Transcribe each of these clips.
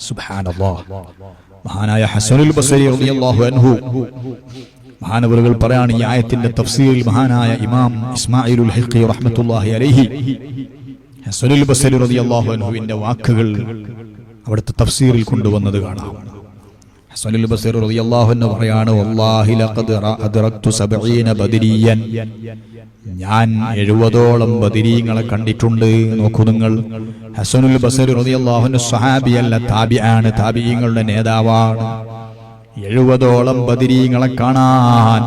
സുബ്ഹാനല്ലാഹ്. മഹാനായ ഹസനുൽ ബസ്രി റളിയല്ലാഹു അൻഹു മഹാനവറുകൾ പറയാണ്, ഈ ആയത്തിന്റെ തഫ്സീറിൽ മഹാനായ ഇമാം ഇസ്മാഈലുൽ ഹഖി റഹ്മത്തുള്ളാഹി അലൈഹി ഹസനുൽ ബസ്രി റളിയല്ലാഹു അൻഹുവിന്റെ വാക്കുകൾ അവിടുത്തെ തഫ്സീറിൽ കൊണ്ടുവന്നത് കാണാം. ഹസനുൽ ബസ്രി റളിയല്ലാഹു അൻഹു പറയാണ്, വല്ലാഹി ലഖദ് അദ്റക്തു 70 ബദരിയൻ, ഞാൻ 70ഓളം ബദരീങ്ങളെ കണ്ടിട്ടുണ്ട്. നോക്കൂ നിങ്ങൾ, ഹസനുൽ ബസ്രി റളിയല്ലാഹു അൻഹു സ്വഹാബിയല്ല, താബിആണ്, താബിഈങ്ങളുടെ നേതാവാണ്. 70ഓളം ബദരീങ്ങളെ കാണാൻ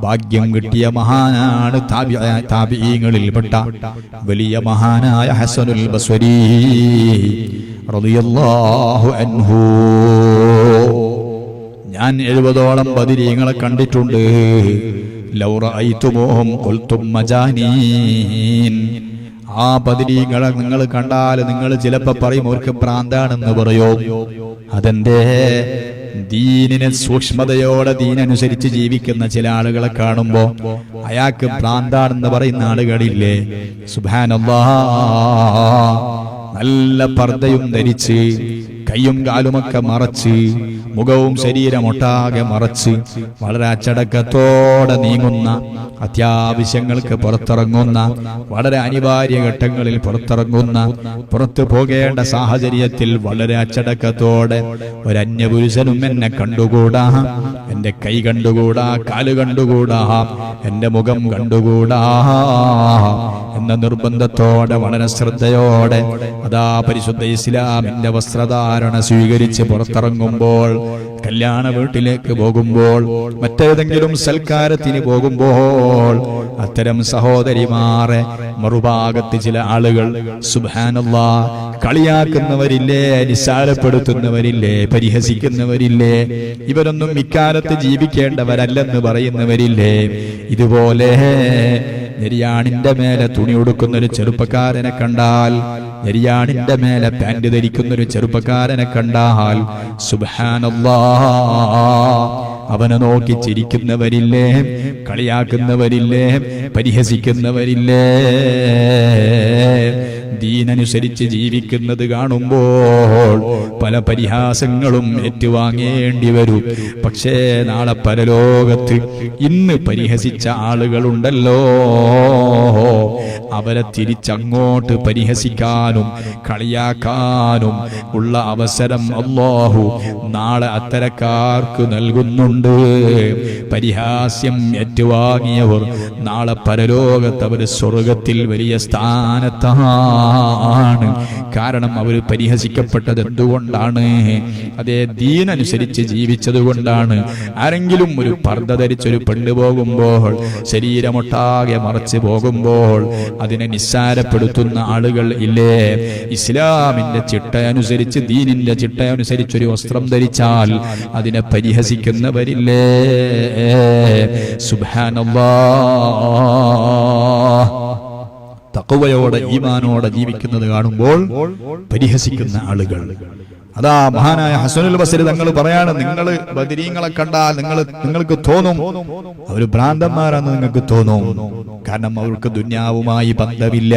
ഭാഗ്യം കിട്ടിയ മഹാനാണ് താബിഈങ്ങളിൽപ്പെട്ട വലിയ മഹാനായ ഹസനുൽ ബസ്രി റളിയല്ലാഹു അൻഹു. ഞാൻ 70ഓളം ബദരീങ്ങളെ കണ്ടിട്ടുണ്ട്. ലൗ റഅയ്തുമുഹും ഖുൽതും മജാനീൻ. ആ ബദരീങ്ങളെ നിങ്ങൾ കണ്ടാൽ നിങ്ങൾ ചിലപ്പോൾ പറയും അവർക്ക് ഭ്രാന്താണെന്ന് പറയോ. അതെന്തേ? ദീനിനെ സൂക്ഷ്മതയോടെ ദീനനുസരിച്ച് ജീവിക്കുന്ന ചില ആളുകളെ കാണുമ്പോ അയാൾക്ക് ഭ്രാന്താണെന്ന് പറയുന്ന ആളുകളില്ലേ? സുബ്ഹാനല്ലാഹ്. നല്ല പർദ്ദയും ധരിച്ച് കയ്യും കാലുമൊക്കെ മറച്ച് മുഖവും ശരീരമൊട്ടാകെ മറച്ച് വളരെ അച്ചടക്കത്തോടെ നീങ്ങുന്ന, അത്യാവശ്യങ്ങൾക്ക് പുറത്തിറങ്ങുന്ന, വളരെ അനിവാര്യ ഘട്ടങ്ങളിൽ പുറത്തിറങ്ങുന്ന, പുറത്തു പോകേണ്ട സാഹചര്യത്തിൽ വളരെ അച്ചടക്കത്തോടെ ഒരു അന്യപുരുഷനും എന്നെ കണ്ടുകൂടാ, എന്റെ കൈ കണ്ടുകൂടാ, കാല് കണ്ടുകൂടാ, എന്റെ മുഖം കണ്ടുകൂടാ എന്ന നിർബന്ധത്തോടെ വളരെ ശ്രദ്ധയോടെ അതാ പരിശുദ്ധ ഇസ്ലാമിന്റെ വസ്ത്രധാരണ സ്വീകരിച്ച് പുറത്തിറങ്ങുമ്പോൾ, കല്യാണ വീട്ടിലേക്ക് പോകുമ്പോൾ, മറ്റേതെങ്കിലും സൽക്കാരത്തിന് പോകുമ്പോൾ അത്തരം സഹോദരിമാരെ മറുഭാഗത്ത് ചില ആളുകൾ സുബ്ഹാനല്ലാഹ് കളിയാക്കുന്നവരില്ലേ, നിസ്സാരപ്പെടുത്തുന്നവരില്ലേ, പരിഹസിക്കുന്നവരില്ലേ, ഇവരൊന്നും ഇക്കാലത്ത് ജീവിക്കേണ്ടവരല്ലെന്ന് പറയുന്നവരില്ലേ. ഇതുപോലെ നെരിയാണിന്റെ മേലെ തുണി ഉടുക്കുന്ന ഒരു ചെറുപ്പക്കാരനെ കണ്ടാൽ, നെരിയാണിന്റെ മേലെ പാന്റ് ധരിക്കുന്ന ഒരു ചെറുപ്പക്കാരനെ കണ്ടാൽ സുബ്ഹാനല്ലാഹ് അവനെ നോക്കി ചിരിക്കുന്നവരില്ലേ, കളിയാക്കുന്നവരില്ലേ, പരിഹസിക്കുന്നവരില്ലേ. ദീനനുസരിച്ച് ജീവിക്കുന്നത് കാണുമ്പോൾ പല പരിഹാസങ്ങളും ഏറ്റുവാങ്ങേണ്ടി വരും. പക്ഷേ നാളെ പരലോകത്ത് ഇന്ന് പരിഹസിച്ച ആളുകളുണ്ടല്ലോ, അവരെ തിരിച്ചങ്ങോട്ട് പരിഹസിക്കാനും കളിയാക്കാനും ഉള്ള അവസരം അല്ലാഹു നാളെ അത്തരക്കാർക്ക് നൽകുന്നുണ്ട്. പരിഹാസ്യം ഏറ്റുവാങ്ങിയവർ നാളെ പരലോകത്ത് അവർ സ്വർഗത്തിൽ വലിയ സ്ഥാനത്താണ്. കാരണം അവർ പരിഹസിക്കപ്പെട്ടത് എന്തുകൊണ്ടാണ്? അതേ ദീനനുസരിച്ച് ജീവിച്ചത് കൊണ്ടാണ്. ആരെങ്കിലും ഒരു പർദ്ദ ധരിച്ചൊരു പെണ്ണ് പോകുമ്പോൾ, ശരീരമൊട്ടാകെ മറച്ച് പോകുമ്പോൾ അതിനെ നിസ്സാരപ്പെടുത്തുന്ന ആളുകൾ ഇല്ലേ? ഇസ്ലാമിന്റെ ചിട്ടയനുസരിച്ച്, ദീനിന്റെ ചിട്ടയനുസരിച്ചൊരു വസ്ത്രം ധരിച്ചാൽ അതിനെ പരിഹസിക്കുന്നവരില്ലേ? സുബ്ഹാനല്ലാഹ്. തഖ്വയോടെ ഈമാനോടെ ജീവിക്കുന്നത് കാണുമ്പോൾ പരിഹസിക്കുന്ന ആളുകൾ. അതാ മഹാനായ ഹസനുൽ ബസ്രി തങ്ങൾ പറയാണ്, നിങ്ങൾ ബദരീങ്ങളെ കണ്ടാൽ നിങ്ങൾക്ക് തോന്നും അവർ ഭ്രാന്തന്മാരാണെന്ന് നിങ്ങൾക്ക് തോന്നും. കാരണം അവർക്ക് ദുന്യാവുമായി ബന്ധമില്ല.